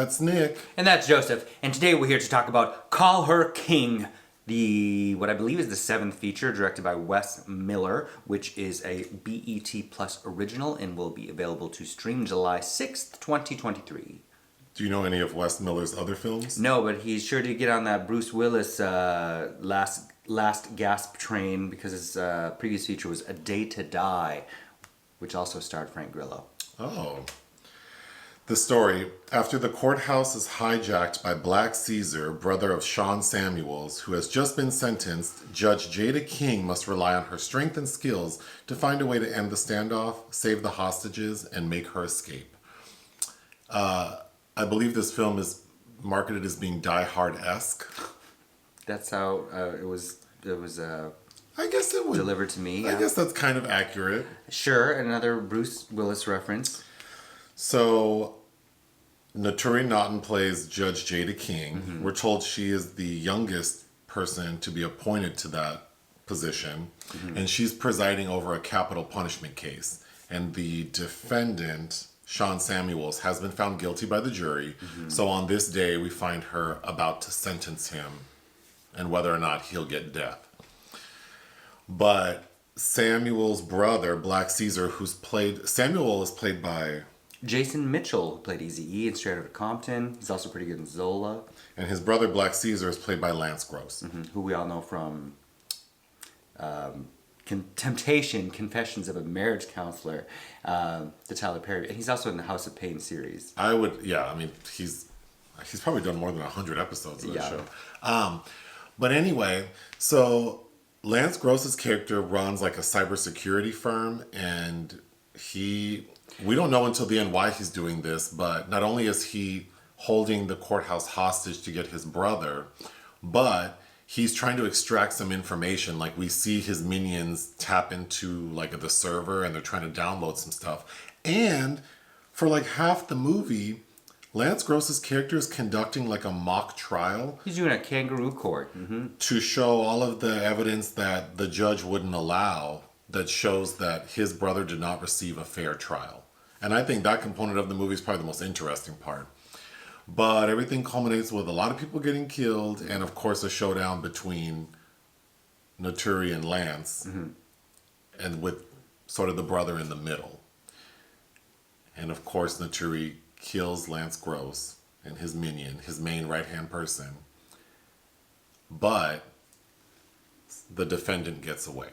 That's Nick. And that's Joseph. And today we're here to talk about Call Her King, what I believe is the 7th feature, directed by Wes Miller, which is a BET Plus original and will be available to stream July 6th, 2023. Do you know any of Wes Miller's other films? No, but he's sure to get on that Bruce Willis last gasp train, because his previous feature was A Day to Die, which also starred Frank Grillo. Oh. The story: after the courthouse is hijacked by Black Caesar, brother of Sean Samuels, who has just been sentenced, Judge Jaeda King must rely on her strength and skills to find a way to end the standoff, save the hostages, and make her escape. I believe this film is marketed as being Die Hard-esque. That's how it was I guess it would delivered to me. I Yeah. guess that's kind of accurate. Sure, another Bruce Willis reference. So, Naturi Naughton plays Judge Jaeda King. Mm-hmm. We're told she is the youngest person to be appointed to that position, and she's presiding over a capital punishment case. And the defendant, Sean Samuels, has been found guilty by the jury. So on this day, we find her about to sentence him and whether or not he'll get death. But Samuel's brother, Black Caesar, Samuel is played by Jason Mitchell, who played Eazy-E in Straight Outta Compton. He's also pretty good in Zola. And his brother, Black Caesar, is played by Lance Gross. Who we all know from Temptation, Confessions of a Marriage Counselor, the Tyler Perry. And he's also in the House of Pain series. He's probably done more than 100 episodes of that Yeah. show. But anyway, so Lance Gross's character runs like a cybersecurity firm, and we don't know until the end why he's doing this, but not only is he holding the courthouse hostage to get his brother, but he's trying to extract some information. Like, we see his minions tap into like the server and they're trying to download some stuff. And for like half the movie, Lance Gross's character is conducting like a mock trial. He's doing a kangaroo court. To show all of the evidence that the judge wouldn't allow, that shows that his brother did not receive a fair trial. And I think that component of the movie is probably the most interesting part. But everything culminates with a lot of people getting killed, and of course a showdown between Naturi and Lance, and with sort of the brother in the middle. And of course Naturi kills Lance Gross and his minion, his main right-hand person. But the defendant gets away.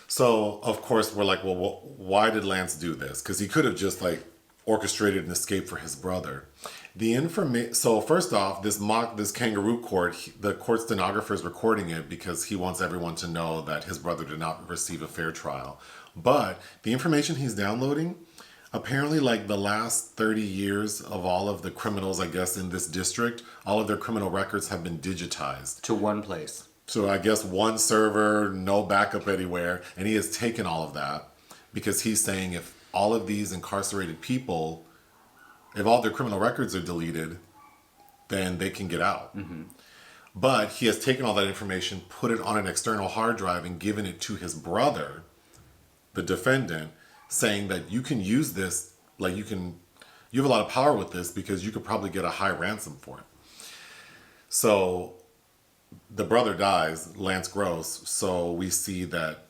So, of course, we're like, well, why did Lance do this? Because he could have just, like, orchestrated an escape for his brother. So, first off, this kangaroo court, the court stenographer is recording it because he wants everyone to know that his brother did not receive a fair trial. But the information he's downloading, apparently, like, the last 30 years of all of the criminals, I guess, in this district, all of their criminal records have been digitized. To one place. So I guess one server, no backup anywhere, and he has taken all of that because he's saying if all of these incarcerated people, if all their criminal records are deleted, then they can get out. But he has taken all that information, put it on an external hard drive, and given it to his brother, the defendant, saying that you can use this, like you have a lot of power with this because you could probably get a high ransom for it. So the brother dies, Lance Gross, so we see that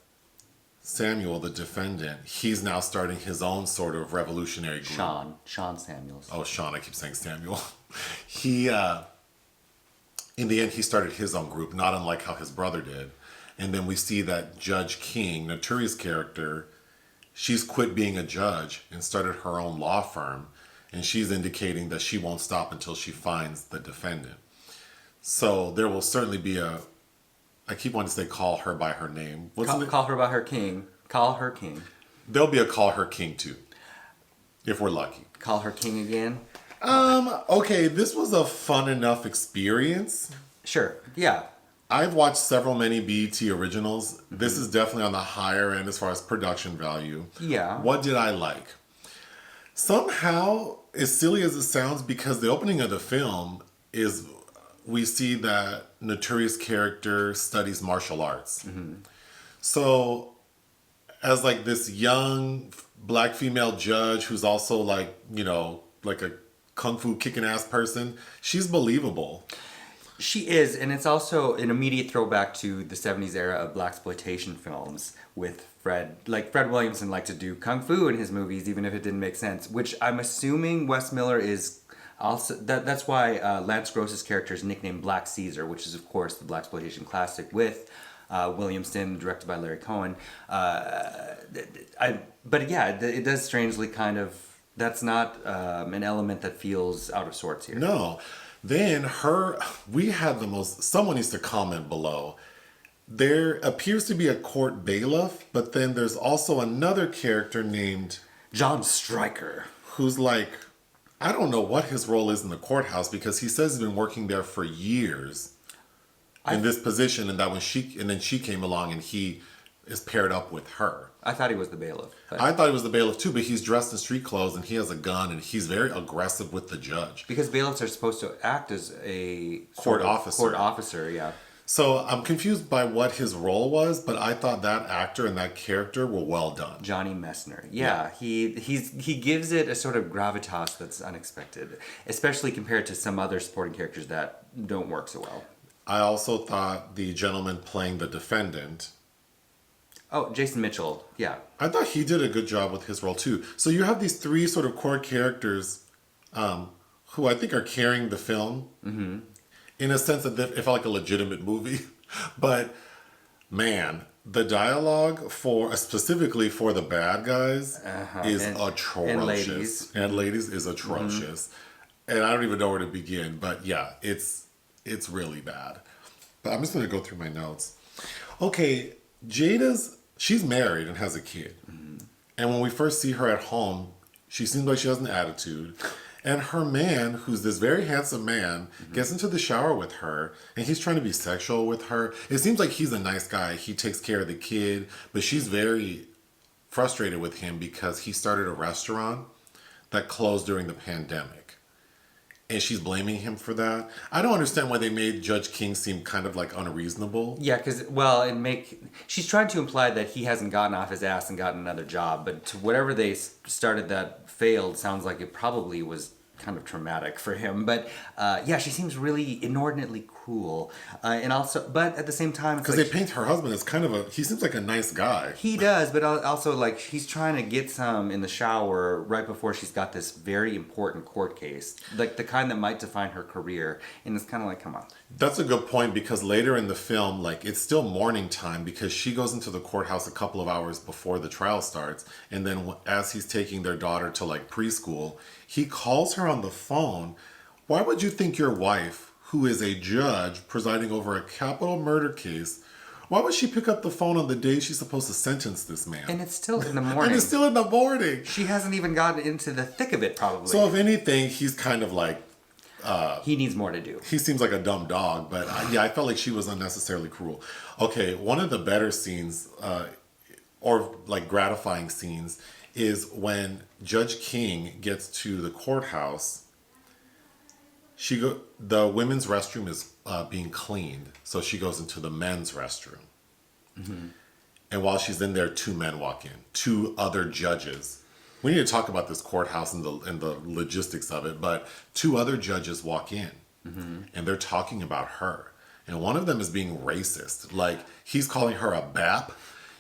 Samuel, the defendant, he's now starting his own sort of revolutionary group. Sean Samuels. Oh, Sean, I keep saying Samuel. He, in the end, he started his own group, not unlike how his brother did. And then we see that Judge King, Naturi's character, she's quit being a judge and started her own law firm. And she's indicating that she won't stop until she finds the defendant. So there will certainly be I keep wanting to say call her by her name. Call her by her king. Call her king. There'll be a Call Her King too, if we're lucky. Call her king again? Okay, this was a fun enough experience. Sure, yeah. I've watched many BET originals. This is definitely on the higher end as far as production value. Yeah. What did I like? Somehow, as silly as it sounds, because the opening of the film is, we see that Naturi's character studies martial arts. So, as like this young black female judge who's also like, a kung fu kicking ass person. She's believable. She is, and it's also an immediate throwback to the 70s era of blaxploitation films with Fred. Like, Fred Williamson liked to do kung fu in his movies, even if it didn't make sense, which I'm assuming Wes Miller is also... That's why Lance Gross's character is nicknamed Black Caesar, which is, of course, the blaxploitation classic with Williamson, directed by Larry Cohen. But yeah, it does strangely kind of... That's not an element that feels out of sorts here. No. Then we had the most, someone needs to comment below. There appears to be a court bailiff, but then there's also another character named John Stryker, who's like, I don't know what his role is in the courthouse because he says he's been working there for years in this position, and then she came along and he is paired up with her. I thought he was the bailiff. I thought he was the bailiff too, but he's dressed in street clothes and he has a gun and he's very aggressive with the judge. Because bailiffs are supposed to act as a court officer. Court officer, yeah. So I'm confused by what his role was, but I thought that actor and that character were well done. Johnny Messner. Yeah. He gives it a sort of gravitas that's unexpected, especially compared to some other supporting characters that don't work so well. I also thought the gentleman playing the defendant... Oh, Jason Mitchell, yeah. I thought he did a good job with his role too. So you have these three sort of core characters who I think are carrying the film in a sense that it felt like a legitimate movie. But man, the dialogue specifically for the bad guys is atrocious. And ladies is atrocious. And I don't even know where to begin. But yeah, it's really bad. But I'm just going to go through my notes. Okay, she's married and has a kid. And when we first see her at home, she seems like she has an attitude. And her man, who's this very handsome man, gets into the shower with her and he's trying to be sexual with her. It seems like he's a nice guy. He takes care of the kid, but she's very frustrated with him because he started a restaurant that closed during the pandemic. And she's blaming him for that. I don't understand why they made Judge King seem kind of like unreasonable. Yeah, because, she's trying to imply that he hasn't gotten off his ass and gotten another job, but to whatever they started that failed, sounds like it probably was kind of traumatic for him. But yeah, she seems really inordinately cruel. And also, but at the same time, because they paint her husband as kind of he seems like a nice guy. He does, but also like he's trying to get some in the shower right before she's got this very important court case, like the kind that might define her career. And it's kind of like, come on. That's a good point because later in the film, like it's still morning time because she goes into the courthouse a couple of hours before the trial starts. And then as he's taking their daughter to like preschool, he calls her on the phone. Why would you think your wife, who is a judge presiding over a capital murder case, why would she pick up the phone on the day she's supposed to sentence this man? And it's still in the morning. And it's still in the morning. She hasn't even gotten into the thick of it, probably. So if anything, he's kind of like... he needs more to do. He seems like a dumb dog, but I felt like she was unnecessarily cruel. Okay, one of the better scenes, or like gratifying scenes, is when Judge King gets to the courthouse. The women's restroom is being cleaned, so she goes into the men's restroom. And while she's in there, two men walk in, two other judges. We need to talk about this courthouse and the logistics of it, but two other judges walk in, and they're talking about her. And one of them is being racist. Like, he's calling her a BAP.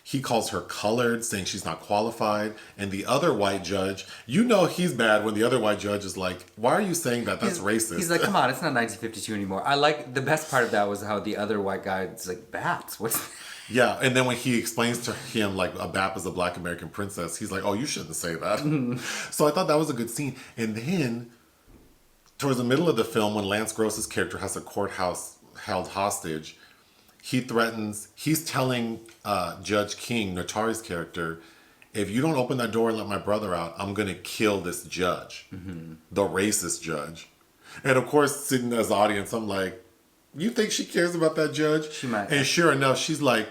He calls her colored, saying she's not qualified. And the other white judge, you know he's bad when the other white judge is like, why are you saying that? That's racist. He's like, come on, it's not 1952 anymore. I like, the best part of that was how the other white guy is like, BAPs? What's... Yeah, and then when he explains to him, like, a BAP is a Black American princess, he's like, oh, you shouldn't say that. So I thought that was a good scene. And then, towards the middle of the film, when Lance Gross's character has a courthouse held hostage, he's telling Judge King, Naturi's character, if you don't open that door and let my brother out, I'm going to kill this judge, the racist judge. And of course, sitting as the audience, I'm like, you think she cares about that judge? She might. And sure enough, she's like,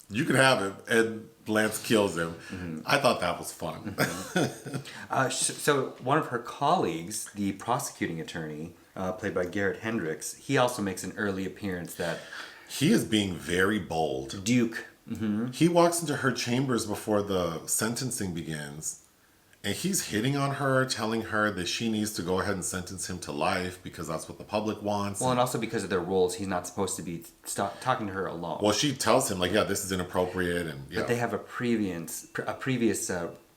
you can have him. And Lance kills him. I thought that was fun. So one of her colleagues, the prosecuting attorney, played by Garrett Hendricks, he also makes an early appearance that... He is being very bold. Duke. He walks into her chambers before the sentencing begins. And he's hitting on her, telling her that she needs to go ahead and sentence him to life because that's what the public wants. Well, and also because of their roles, he's not supposed to be talking to her alone. Well, she tells him, like, yeah, this is inappropriate. And yeah. But they have a previous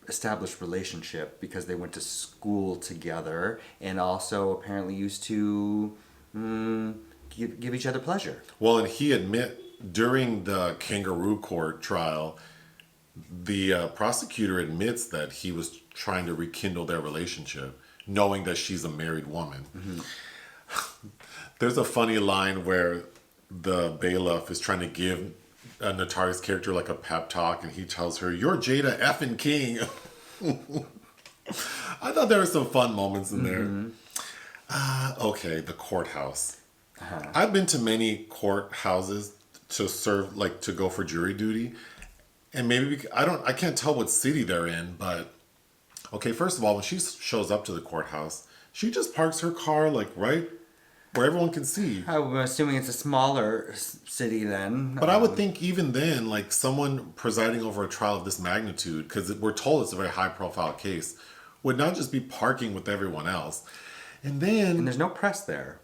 established relationship because they went to school together and also apparently used to give each other pleasure. Well, and he during the kangaroo court trial, the prosecutor admits that he was trying to rekindle their relationship, knowing that she's a married woman. Mm-hmm. There's a funny line where the bailiff is trying to give Naturi's character like a pep talk, and he tells her, "You're Jaeda effing King." I thought there were some fun moments in there. Okay, the courthouse. Uh-huh. I've been to many courthouses to serve, like to go for jury duty. And maybe I can't tell what city they're in, but okay, first of all, when she shows up to the courthouse, she just parks her car like right where everyone can see. I'm assuming it's a smaller city then. But I would think even then, like someone presiding over a trial of this magnitude, because we're told it's a very high profile case, would not just be parking with everyone else. And there's no press there.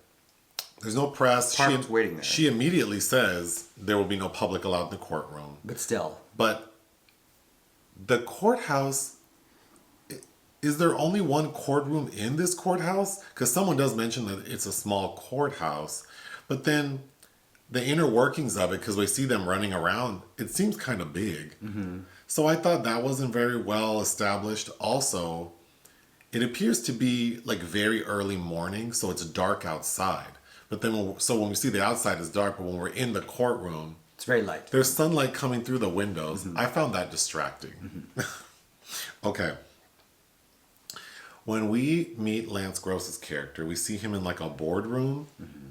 There's no press. Harper's waiting there. She immediately says there will be no public allowed in the courtroom. But still. But the courthouse, is there only one courtroom in this courthouse? Because someone does mention that it's a small courthouse. But then the inner workings of it, because we see them running around, it seems kind of big. Mm-hmm. So I thought that wasn't very well established. Also, it appears to be like very early morning, so it's dark outside. But then, when we see the outside is dark, but when we're in the courtroom, it's very light. There's sunlight coming through the windows. Mm-hmm. I found that distracting. Mm-hmm. Okay. When we meet Lance Gross's character, we see him in like a boardroom,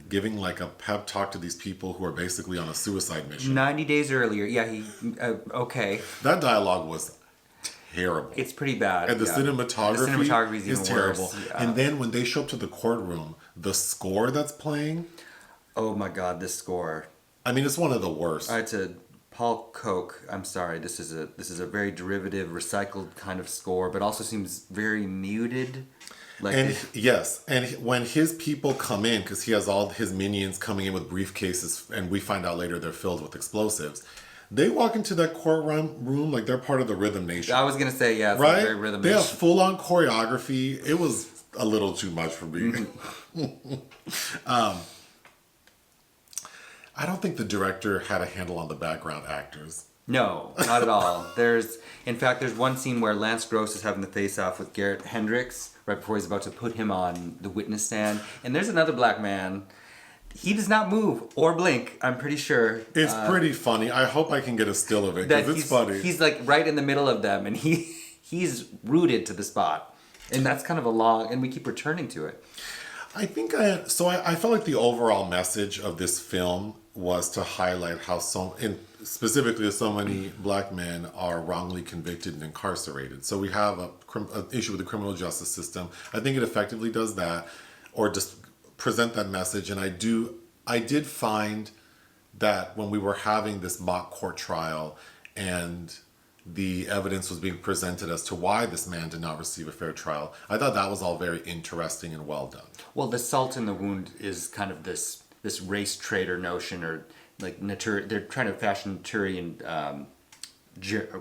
giving like a pep talk to these people who are basically on a suicide mission. 90 days earlier. Yeah, okay. That dialogue was terrible. It's pretty bad. And the cinematography is even terrible. Worse. Yeah. And then when they show up to the courtroom, the score that's playing. Oh my God, this score. I mean, it's one of the worst. It's a Paul Koch. I'm sorry. This is a very derivative, recycled kind of score, but also seems very muted. When his people come in, because he has all his minions coming in with briefcases, and we find out later they're filled with explosives. They walk into that courtroom like they're part of the Rhythm Nation. I was gonna say, yeah, it's right? Very Rhythm They Nation. have full-on choreography. It was a little too much for me. I don't think the director had a handle on the background actors. No, not at all. There's one scene where Lance Gross is having the face-off with Garrett Hendricks right before he's about to put him on the witness stand, and there's another black man. He does not move or blink, I'm pretty sure. It's pretty funny. I hope I can get a still of it, because it's funny. He's like right in the middle of them, and he's rooted to the spot. And that's kind of a long, and we keep returning to it. I felt like the overall message of this film was to highlight how specifically so many black men are wrongly convicted and incarcerated. So we have an issue with the criminal justice system. I think it effectively does that, or just present that message. And I did find that when we were having this mock court trial and the evidence was being presented as to why this man did not receive a fair trial, I thought that was all very interesting and well done. Well, the salt in the wound is kind of this race traitor notion, or like Naturi. They're trying to fashion Naturi and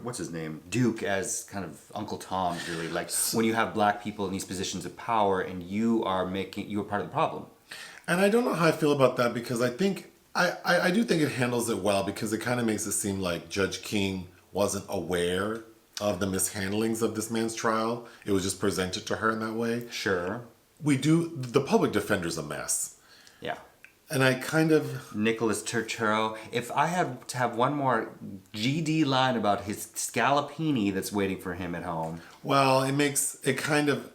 what's his name, Duke, as kind of Uncle Tom. Really, like when you have black people in these positions of power, and you are part of the problem. And I don't know how I feel about that, because I think I do think it handles it well, because it kind of makes it seem like Judge King wasn't aware of the mishandlings of this man's trial. It was just presented to her in that way. Sure. The public defender's a mess. Yeah. And I kind of... Nicholas Turturro. If I had to have one more GD line about his scallopini that's waiting for him at home. Well, it kind of...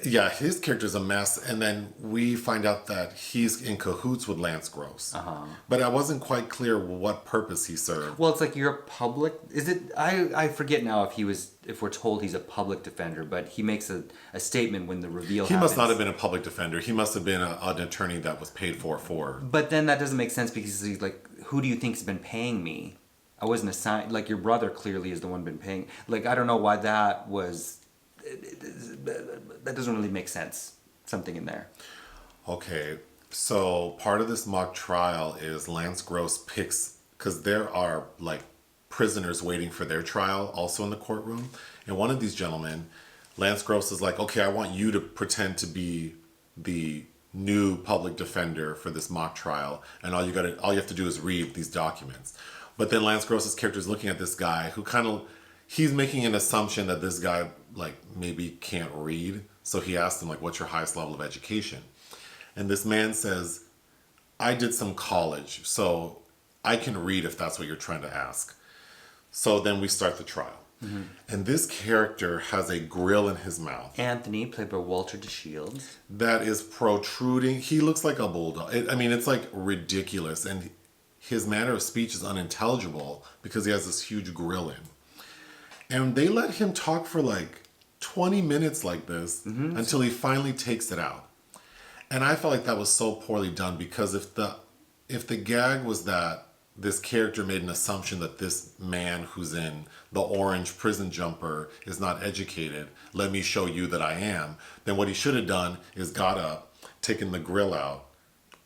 Yeah, his character's a mess, and then we find out that he's in cahoots with Lance Gross. Uh-huh. But I wasn't quite clear what purpose he served. Well, it's like you're a public... Is it... I forget now if we're told he's a public defender, but he makes a statement when the reveal happens. He must not have been a public defender. He must have been an attorney that was paid for. But then that doesn't make sense, because he's like, who do you think's been paying me? I wasn't assigned... Like, your brother clearly is the one been paying... Like, I don't know why that was... that doesn't really make sense. Something in there. Okay, so part of this mock trial is Lance Gross picks, because there are like prisoners waiting for their trial also in the courtroom. And one of these gentlemen, Lance Gross is like, okay, I want you to pretend to be the new public defender for this mock trial. And all you have to do is read these documents. But then Lance Gross's character is looking at this guy who he's making an assumption that this guy like maybe can't read. So he asked him like, what's your highest level of education? And this man says, I did some college, so I can read if that's what you're trying to ask. So then we start the trial. Mm-hmm. And this character has a grill in his mouth. Anthony, played by Walter de Shields. That is protruding. He looks like a bulldog. It's like ridiculous. And his manner of speech is unintelligible because he has this huge grill in. And they let him talk for like 20 minutes like this until he finally takes it out. And I felt like that was so poorly done because if the gag was that this character made an assumption that this man who's in the orange prison jumper is not educated, let me show you that I am, then what he should have done is got up, taken the grill out,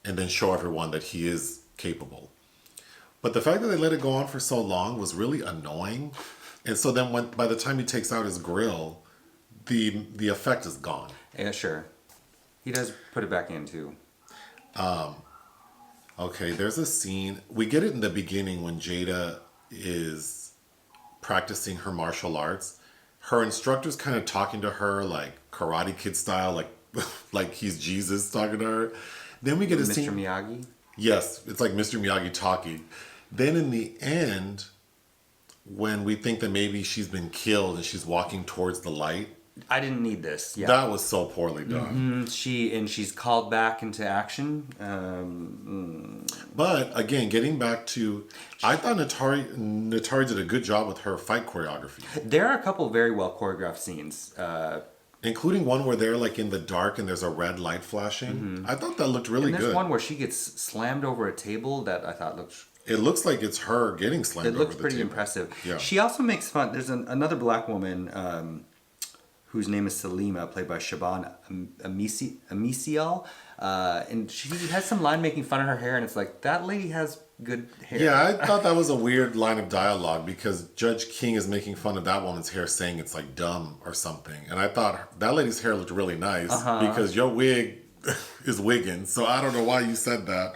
and then show everyone that he is capable. But the fact that they let it go on for so long was really annoying. And so then by the time he takes out his grill, the effect is gone. Yeah, sure. He does put it back in too. Okay, there's a scene. We get it in the beginning when Jaeda is practicing her martial arts. Her instructor's kind of talking to her like Karate Kid style, like he's Jesus talking to her. Then we get a scene. Mr. Miyagi? Yes, it's like Mr. Miyagi talking. Then in the end, when we think that maybe she's been killed and she's walking towards the light. I didn't need this. Yeah. That was so poorly done. She's called back into action. But again, getting back to, I thought Naturi did a good job with her fight choreography. There are a couple very well choreographed scenes. Including one where they're like in the dark and there's a red light flashing. I thought that looked really and there's good. one where she gets slammed over a table that I thought looked... It looks like it's her getting slammed over the table. It looks pretty impressive. Yeah. She also makes fun... There's another black woman whose name is Salima, played by Shiobann Amisial. And she has some line making fun of her hair, and it's like, that lady has good hair. Yeah, I thought that was a weird line of dialogue because Judge King is making fun of that woman's hair, saying it's like dumb or something. And I thought that lady's hair looked really nice because your wig is wigging. So I don't know why you said that.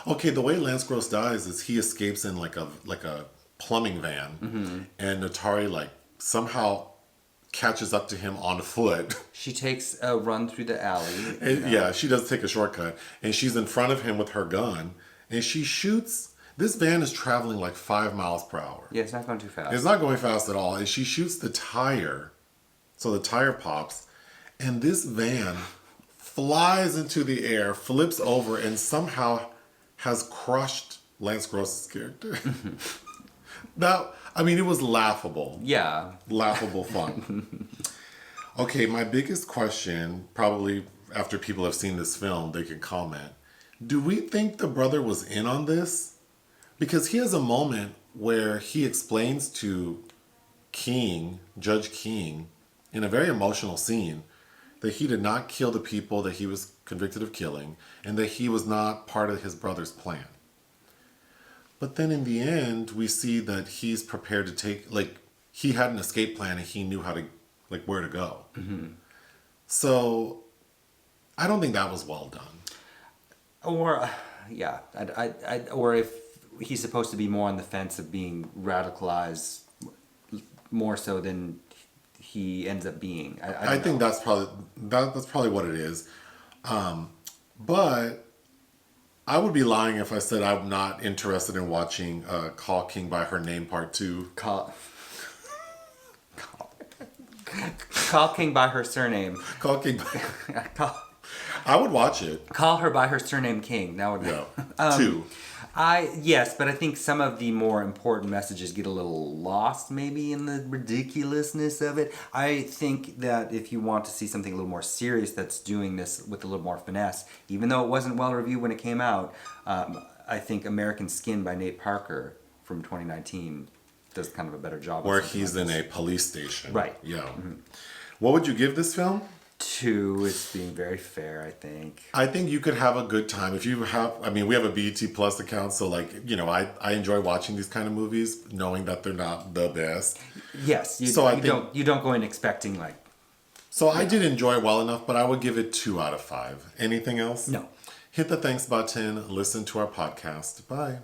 Okay, the way Lance Gross dies is he escapes in like a plumbing van, and Naturi like somehow catches up to him on foot. She takes a run through the alley. Yeah, she does take a shortcut. And she's in front of him with her gun. And she shoots. This van is traveling like 5 miles per hour. Yeah, it's not going too fast. It's not going fast at all. And she shoots the tire. So the tire pops. And this van flies into the air, flips over, and somehow has crushed Lance Gross's character. It was laughable. Yeah. Laughable fun. Okay, my biggest question, probably after people have seen this film, they can comment. Do we think the brother was in on this? Because he has a moment where he explains to King, Judge King, in a very emotional scene, that he did not kill the people that he was convicted of killing, and that he was not part of his brother's plan. But then in the end, we see that he's prepared to take, he had an escape plan and he knew how to, where to go. So I don't think that was well done. Or, yeah, or if he's supposed to be more on the fence of being radicalized more so than he ends up being. I think that's probably what it is. But I would be lying if I said I'm not interested in watching Call King by Her Name Part 2. Call King by her surname. Call King by... I would watch it. Call her by her surname King. That would be... Yeah. 2. Yes, but I think some of the more important messages get a little lost maybe in the ridiculousness of it. I think that if you want to see something a little more serious that's doing this with a little more finesse, even though it wasn't well reviewed when it came out, I think American Skin by Nate Parker from 2019 does kind of a better job. Where he's in a police station. Right. Yeah. What would you give this film? 2 is being very fair, I think. I think you could have a good time if you have. I mean, we have a BET Plus account, so like I enjoy watching these kind of movies, knowing that they're not the best. Yes, you don't go in expecting like. So I did enjoy it well enough, but I would give it 2 out of 5. Anything else? No. Hit the thanks button. Listen to our podcast. Bye.